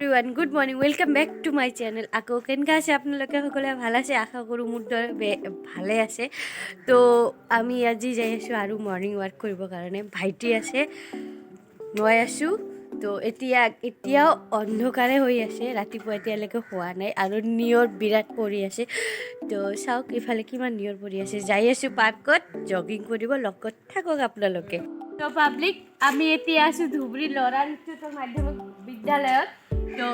এভৰিওয়ান good morning welcome back to my channel আকৌ কেনেকৈ আছে আপোনালোকে সকলোৱে ভাল আছে আশা কৰোঁ মোৰ দৰে ভালে আছে তো আমি আজি যাই আছোঁ আৰু মৰ্ণিং ৱাক কৰিবৰ কাৰণে ভাইটি আছে মই আছোঁ তো এতিয়াও অন্ধকাৰে হৈ আছে ৰাতিপুৱা এতিয়ালৈকে হোৱা নাই আৰু নিয়ৰ বিৰাট পৰি আছে তো চাওক ইফালে কিমান নিয়ৰ পৰি আছে যাই আছোঁ পাৰ্কত জগিং কৰিব লগত থাকক আপোনালোকে তো পাব্লিক আমি এতিয়া আছোঁ ধুবুৰী ল'ৰা উচ্চতৰ মাধ্যমিক বিদ্যালয়ত তো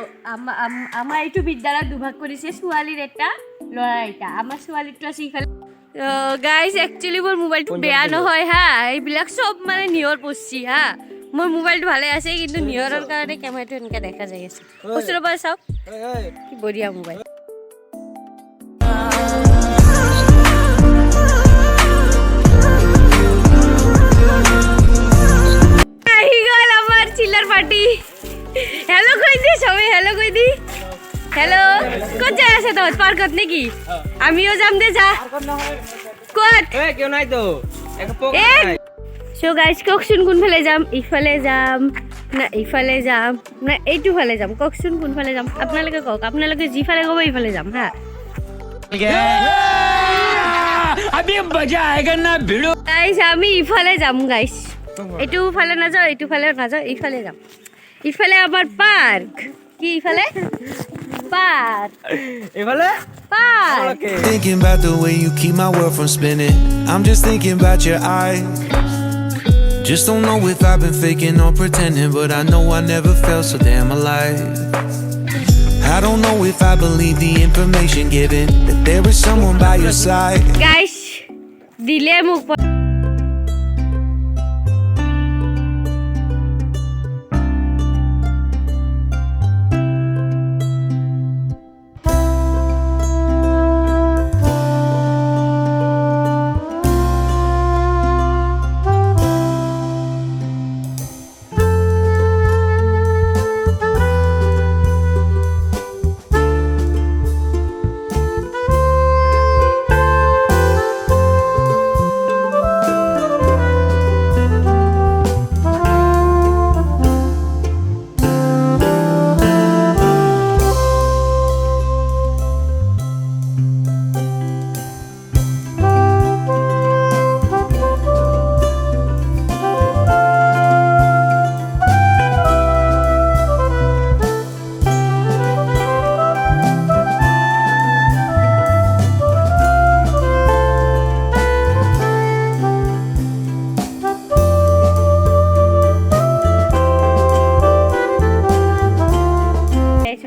আমাৰ এইটো বিদ্যালয়ত দুভাগ কৰিছে ছোৱালীৰ এটা ল'ৰাৰ এটা আমাৰ ছোৱালীটো আছে ইফালে গাইজ একচুৱেলি মোৰ মোবাইলটো বেয়া নহয় হা এইবিলাক চব মানে নিয়ৰ পৰছি হা মোৰ মোবাইলটো ভালে আছে কিন্তু নিয়ৰৰ কাৰণে কেমেৰাটো এনেকৈ দেখা যাই আছে ওচৰৰ পৰা চাওক কি বঢ়িয়া মোবাইল আহি গ'ল আমাৰ চিল্লাৰ পাৰ্টি হেল্ল' কৈ দি সবে হেল্ল' কৈ দি হেল্ল' ক'ত যাই আছে তহঁত পাৰ্কত নেকি আমিও যাম দে যা ক'ত কিয় নাই তো চ' গাইজ কওকচোন কোনফালে যাম ইফালে যাম না ইফালে যাম না এইটো ফালে যাম কওকচোন কোনফালে যাম আপোনালোকে কওক আপোনালোকে যিফালে ক'ব ইফালে যাম হা গাইজ আমি ইফালে যাম গাইজ এইটো ফালে নাযাওঁ এইটো ফালে নাযাওঁ ইফালে যাম ইফালে আমাৰ পাৰ্ক কি ইফালে পাৰ্ক এইফালে park Thinking about the way you keep my world from spinning. I'm just thinking about your eyes. Just don't know if I've been faking or pretending, but I know I never felt so damn alive. I don't know if I believe the information given that there is someone by your side. Guys, dile মোক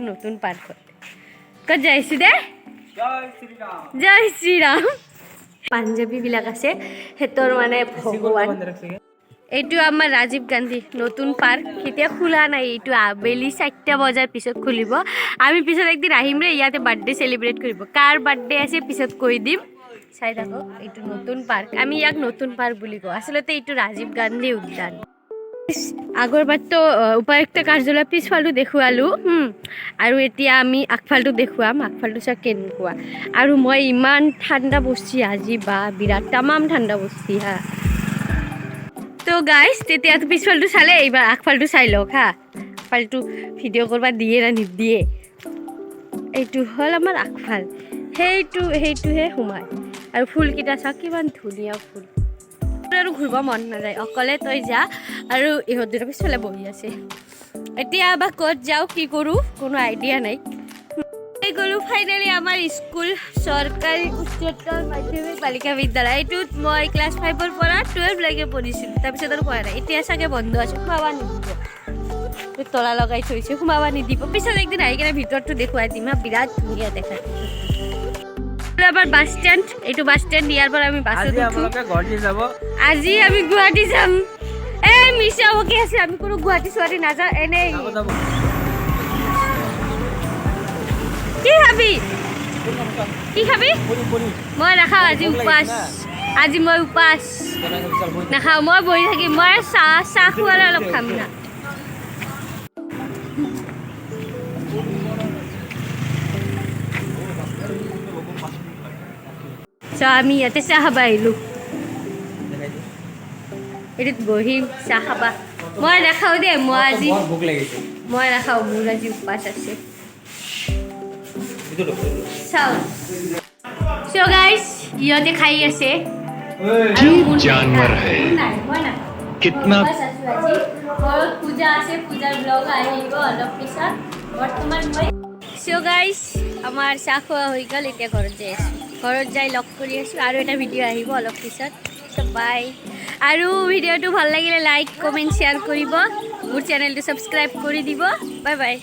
নতুন পাৰ্কত ক'ত যাইছোঁ দে জয় শ্ৰীৰাম পাঞ্জাবীবিলাক আছে সিহঁতৰ মানে ভগৱান এইটো আমাৰ ৰাজীৱ গান্ধী নতুন পাৰ্ক কেতিয়া খোলা নাই এইটো আবেলি 4টা বজাৰ পিছত খুলিব আমি পিছত একদিন আহিম ৰে ইয়াতে বাৰ্থডে চেলিব্ৰেট কৰিব কাৰ বাৰ্থডে আছে পিছত কৈ দিম চাই থাকক এইটো নতুন পাৰ্ক আমি ইয়াক নতুন পাৰ্ক বুলি কওঁ আচলতে এইটো ৰাজীৱ গান্ধী উদ্যান আগৰবাৰতো উপায়ুক্ত কাৰ্যালয় পিছফালটো দেখুৱালোঁ আৰু এতিয়া আমি আগফালটো দেখুৱাম আগফালটো চাওক কেনেকুৱা আৰু মই ইমান ঠাণ্ডা বস্তি আজি বা বিৰাট তামাম ঠাণ্ডা বস্তি হা তো গাইজ তেতিয়াতো পিছফালটো চালে এইবাৰ আগফালটো চাই লওক হা আগফালটো ভিডিঅ' কৰিব দিয়ে না নিদিয়ে এইটো হ'ল আমাৰ আগফাল সেইটোহে সোমায় আৰু ফুলকেইটা চাওক কিমান ধুনীয়া ফুল আৰু ঘূৰিব মন নাযায় অকলে তই যা আৰু ইহঁতৰ পিছফালে বহি আছে এতিয়া বা ক'ত যাওঁ কি কৰোঁ কোনো আইডিয়া নাই গ'লোঁ ফাইনেলি আমাৰ স্কুল চৰকাৰী উচ্চতৰ মাধ্যমিক বালিকা বিদ্যালয় এইটোত মই ক্লাছ 5ৰ পৰা 12লৈকে পঢ়িছিলোঁ তাৰপিছত আৰু পঢ়া নাই এতিয়া চাগে বন্ধ আছে সোমাব নিদিব তলা লগাই থৈছে সোমাব নিদিব পিছত একদিন আহি কিনে ভিতৰটো দেখুৱাই দিম বিৰাট ধুনীয়া দেখায় আবাৰ বাস স্ট্যান্ড এইটো বাস স্ট্যান্ড ইয়াৰ পৰা আমি বাছত উঠো আজি আমি গুৱাহাটী যাম মিছা ওকে আছে আমি কোনো গুৱাহাটী ছোৱালী নাযাওঁ এনেই কি খাবি মই নাখাওঁ আজি মই উপাস নাখাওঁ মই বহি থাকিম মই চাহ খোৱালে অলপ খাম না আমি ইয়াতে চাহ খাব আহিলোঁ এটিত বহিম চাহ খাবা মই নাখাওঁ দে মই আজি ভোক লাগিছে মই নাখাওঁ মোৰ আজি উপাস আছে চাও সো গাইস ইহঁতে খাই আছে আৰু जानवर है নাই মই না कितना ঘৰত পূজা আছে পূজাৰ ব্লগ আহিব অলপ পিছত বৰ্তমান মই সো গাইস আমাৰ চাহ খোৱা হৈ গ'ল এতিয়া ঘৰত যাই আছো ঘৰত যাই লগ কৰি আছো আৰু এটা ভিডিঅ' আহিব অলপ পিছত সো বাই আৰু ভিডিঅ'টো ভাল লাগিলে লাইক কমেন্ট শ্বেয়াৰ কৰিব মোৰ চেনেলটো সাবস্ক্ৰাইব কৰি দিব বাই বাই